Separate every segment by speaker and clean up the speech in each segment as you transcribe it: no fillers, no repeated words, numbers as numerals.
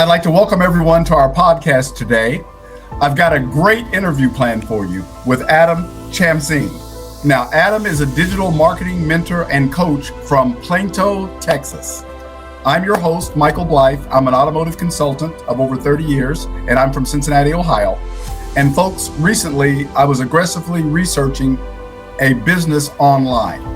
Speaker 1: I'd like to welcome everyone to our podcast today. I've got a great interview planned for you with Adam Chamsine. Now, Adam is a digital marketing mentor and coach from Plano, Texas. I'm your host, Michael Blythe. I'm an automotive consultant of over 30 years, and I'm from Cincinnati, Ohio. And folks, recently I was aggressively researching a business online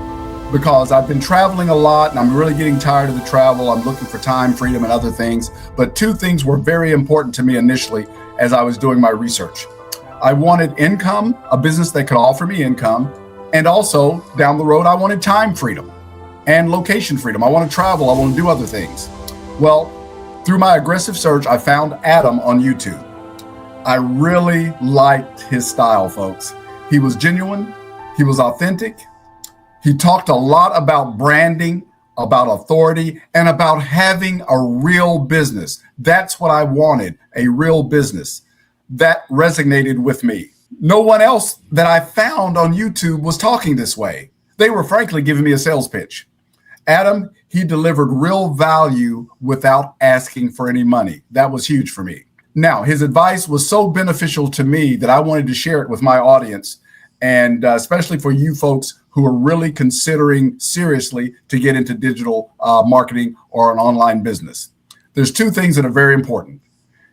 Speaker 1: because I've been traveling a lot and I'm really getting tired of the travel. I'm looking for time, freedom, and other things. But two things were very important to me initially as I was doing my research. I wanted income, a business that could offer me income, and also down the road, I wanted time freedom and location freedom. I want to travel, I want to do other things. Well, through my aggressive search, I found Adam on YouTube. I really liked his style, folks. He was genuine, he was authentic. He talked a lot about branding, about authority, and about having a real business. That's what I wanted, a real business. That resonated with me. No one else that I found on YouTube was talking this way. They were frankly giving me a sales pitch. Adam, he delivered real value without asking for any money. That was huge for me. Now, his advice was so beneficial to me that I wanted to share it with my audience, and especially for you folks who are really considering seriously to get into digital marketing or an online business. There's two things that are very important.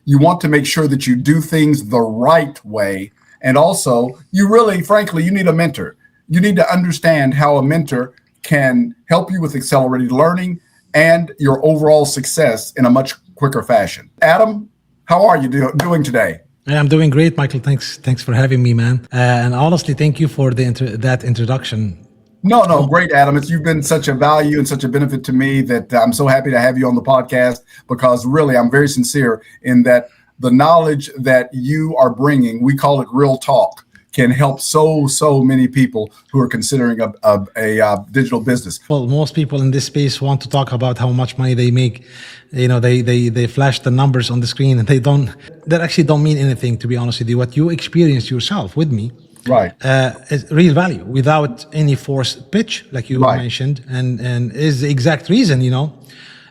Speaker 1: You want to make sure that you do things the right way. And also, you really, frankly, you need a mentor. You need to understand how a mentor can help you with accelerated learning and your overall success in a much quicker fashion. Adam, how are you doing today?
Speaker 2: I'm doing great, Michael. Thanks for having me, man. And honestly, thank you for that introduction.
Speaker 1: No, great, Adam. You've been such a value and such a benefit to me that I'm so happy to have you on the podcast, because really I'm very sincere in that the knowledge that you are bringing, we call it real talk, can help so many people who are considering a digital business.
Speaker 2: Well, most people in this space want to talk about how much money they make. You know, they flash the numbers on the screen, and that actually don't mean anything, to be honest with you. What you experience yourself with me,
Speaker 1: right,
Speaker 2: is real value without any forced pitch, like you mentioned, and is the exact reason,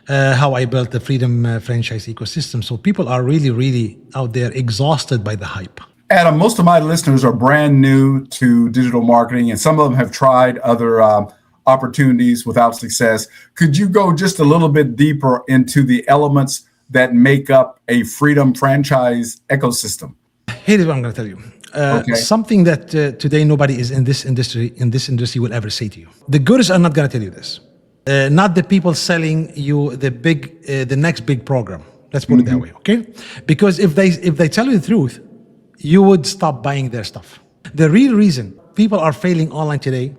Speaker 2: how I built the Freedom franchise ecosystem. So people are really out there exhausted by the hype.
Speaker 1: Adam, most of my listeners are brand new to digital marketing, and some of them have tried other opportunities without success. Could you go just a little bit deeper into the elements that make up a Freedom franchise ecosystem?
Speaker 2: Here is what I'm going to tell you. Something that today nobody is in this industry will ever say to you. The gurus are not going to tell you this. Not the people selling you the next big program. Let's put it that way, okay? Because if they tell you the truth, you would stop buying their stuff. The real reason people are failing online today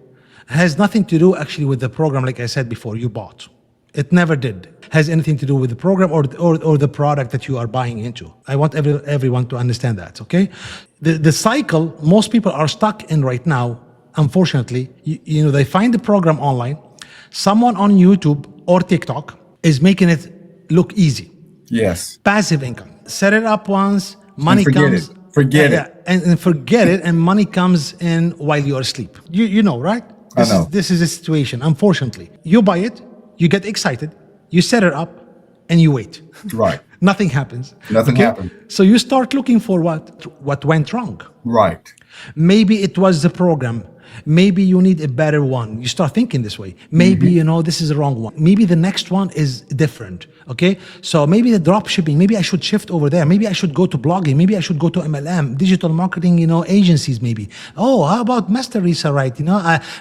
Speaker 2: has nothing to do actually with the program, like I said before, you bought. It never did. Has anything to do with the program or the product that you are buying into. I want everyone to understand that, okay? The cycle most people are stuck in right now, unfortunately, they find the program online. Someone on YouTube or TikTok is making it look easy.
Speaker 1: Yes.
Speaker 2: Passive income. Set it up once, money comes.
Speaker 1: Forget it.
Speaker 2: And forget it, and money comes in while you're asleep. You know, right? This is a situation, unfortunately. You buy it, you get excited, you set it up, and you wait.
Speaker 1: Right.
Speaker 2: Nothing happens.
Speaker 1: Nothing happened.
Speaker 2: So you start looking for what went wrong.
Speaker 1: Right.
Speaker 2: Maybe it was the program. Maybe you need a better one. You start thinking this way. Maybe, this is the wrong one. Maybe the next one is different, okay? So maybe the drop shipping, maybe I should shift over there. Maybe I should go to blogging. Maybe I should go to MLM, digital marketing, agencies maybe. Oh, how about master resale, right?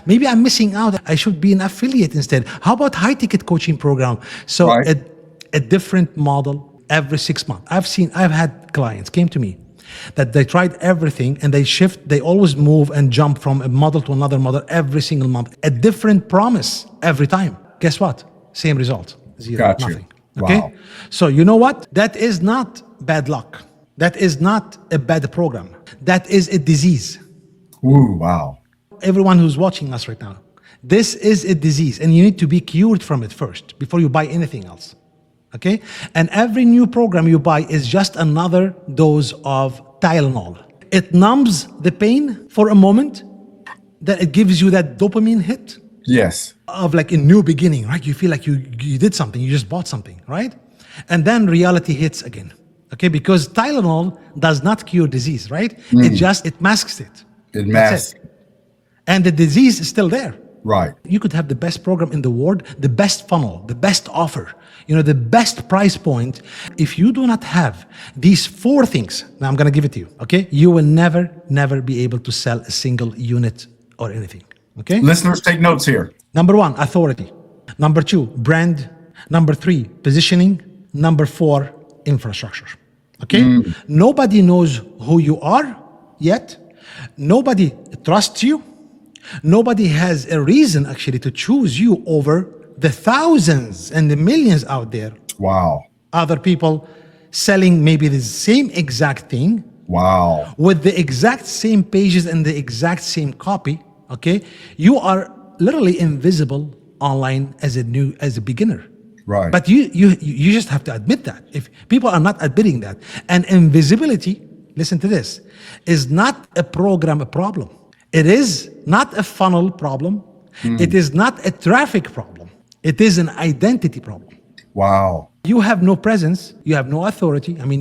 Speaker 2: Maybe I'm missing out. I should be an affiliate instead. How about high ticket coaching program? So a different model every 6 months. I've had clients came to me that they tried everything and they always move and jump from a model to another model every single month. A different promise every time. Guess what? Same result. Zero. Nothing. Okay?
Speaker 1: Wow.
Speaker 2: So you know what? That is not bad luck. That is not a bad program. That is a disease.
Speaker 1: Ooh, wow.
Speaker 2: Everyone who's watching us right now, this is a disease and you need to be cured from it first before you buy anything else. Okay? And every new program you buy is just another dose of Tylenol. It numbs the pain for a moment, that it gives you that dopamine hit.
Speaker 1: Yes.
Speaker 2: Of like a new beginning, right? You feel like you did something, you just bought something, right? And then reality hits again. Okay, because Tylenol does not cure disease, right? It masks it.
Speaker 1: It masks.
Speaker 2: And the disease is still there.
Speaker 1: Right.
Speaker 2: You could have the best program in the world, the best funnel, the best offer, the best price point. If you do not have these 4 things, now I'm going to give it to you, okay? You will never be able to sell a single unit or anything, okay?
Speaker 1: Listeners, take notes here.
Speaker 2: Number 1, authority. Number 2, brand. Number 3, positioning. Number 4, infrastructure, okay? Nobody knows who you are yet. Nobody trusts you. Nobody has a reason actually to choose you over the thousands and the millions out there.
Speaker 1: Wow.
Speaker 2: Other people selling maybe the same exact thing.
Speaker 1: Wow.
Speaker 2: With the exact same pages and the exact same copy. Okay. You are literally invisible online as a beginner.
Speaker 1: Right.
Speaker 2: But you just have to admit that. If people are not admitting that, and invisibility, listen to this, is not a problem. It is not a funnel problem. It is not a traffic problem. It is an identity problem.
Speaker 1: Wow.
Speaker 2: You have no presence. You have no authority. I mean,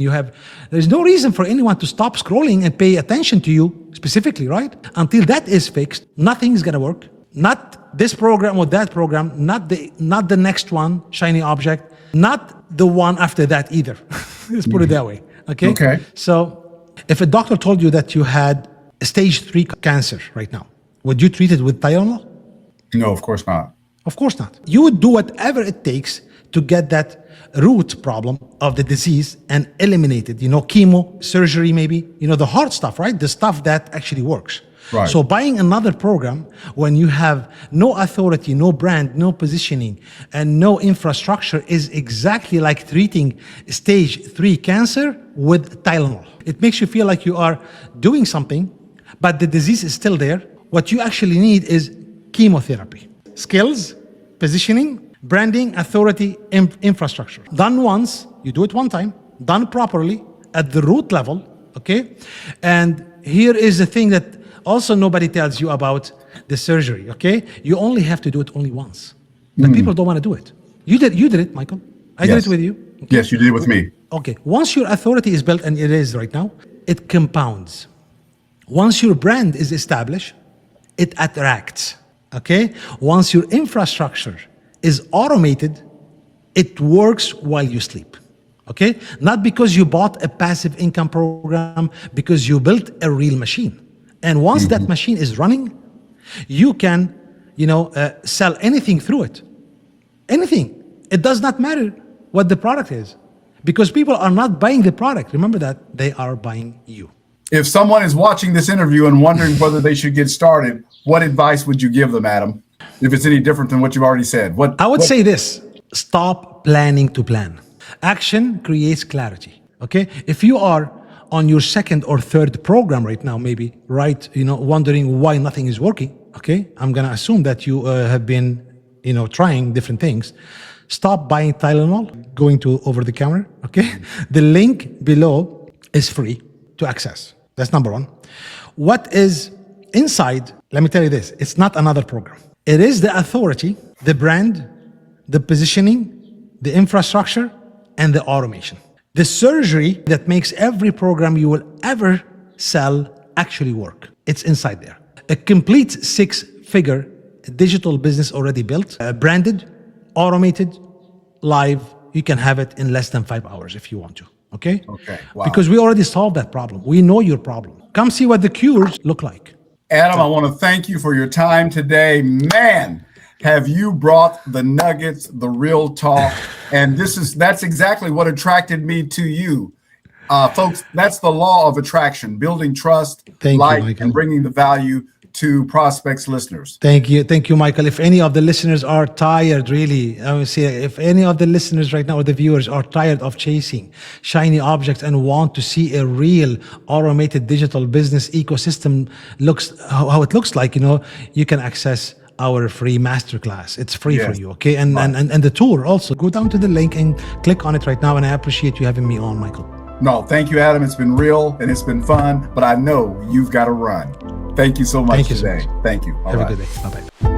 Speaker 2: there's no reason for anyone to stop scrolling and pay attention to you specifically, right? Until that is fixed, nothing's gonna work. Not this program or that program, not the next one, shiny object, not the one after that either. Let's put it that way, okay?
Speaker 1: Okay.
Speaker 2: So if a doctor told you that you had stage 3 cancer right now, would you treat it with Tylenol?
Speaker 1: No, of course not.
Speaker 2: Of course not. You would do whatever it takes to get that root problem of the disease and eliminate it. Chemo, surgery maybe, the hard stuff, right? The stuff that actually works.
Speaker 1: Right.
Speaker 2: So buying another program when you have no authority, no brand, no positioning, and no infrastructure is exactly like treating stage 3 cancer with Tylenol. It makes you feel like you are doing something, but the disease is still there. What you actually need is chemotherapy. Skills, positioning, branding, authority, infrastructure. Done once, you do it one time, done properly at the root level, okay? And here is the thing that also nobody tells you about the surgery, okay? You only have to do it only once. But people don't want to do it. You did it, Michael. I did it with you.
Speaker 1: Okay? Yes, you did it with me.
Speaker 2: Okay, once your authority is built, and it is right now, it compounds. Once your brand is established, it attracts, okay? Once your infrastructure is automated, it works while you sleep, okay? Not because you bought a passive income program, because you built a real machine. And once that machine is running, you can, sell anything through it. Anything. It does not matter what the product is, because people are not buying the product. Remember that. They are buying you.
Speaker 1: If someone is watching this interview and wondering whether they should get started, what advice would you give them, Adam? If it's any different than what you've already said.
Speaker 2: I would say this: stop planning to plan. Action creates clarity. Okay? If you are on your 2nd or 3rd program right now, maybe, right, wondering why nothing is working, okay? I'm gonna assume that you have been, trying different things. Stop buying Tylenol, going to over the counter, okay? The link below is free to access. That's number 1. What is inside, let me tell you this, it's not another program. It is the authority, the brand, the positioning, the infrastructure, and the automation. The surgery that makes every program you will ever sell actually work. It's inside there. A complete 6-figure digital business already built, branded, automated, live. You can have it in less than 5 hours if you want to. Okay?
Speaker 1: Okay. Wow.
Speaker 2: Because we already solved that problem. We know your problem. Come see what the cures look like.
Speaker 1: Adam, I want to thank you for your time today. Man, have you brought the nuggets, the real talk, and that's exactly what attracted me to you. Folks, that's the law of attraction, building trust, light, and bringing the value to prospects, listeners.
Speaker 2: Thank you, Michael. If any of the listeners are tired, really, I would say, if any of the listeners right now or the viewers are tired of chasing shiny objects and want to see a real automated digital business ecosystem how it looks like, you can access our free masterclass. It's free for you, okay? And the tour also. Go down to the link and click on it right now. And I appreciate you having me on, Michael.
Speaker 1: No, thank you, Adam. It's been real and it's been fun, but I know you've got to run. Thank you so much today.
Speaker 2: So much.
Speaker 1: Thank you.
Speaker 2: Have a good day. Bye-bye.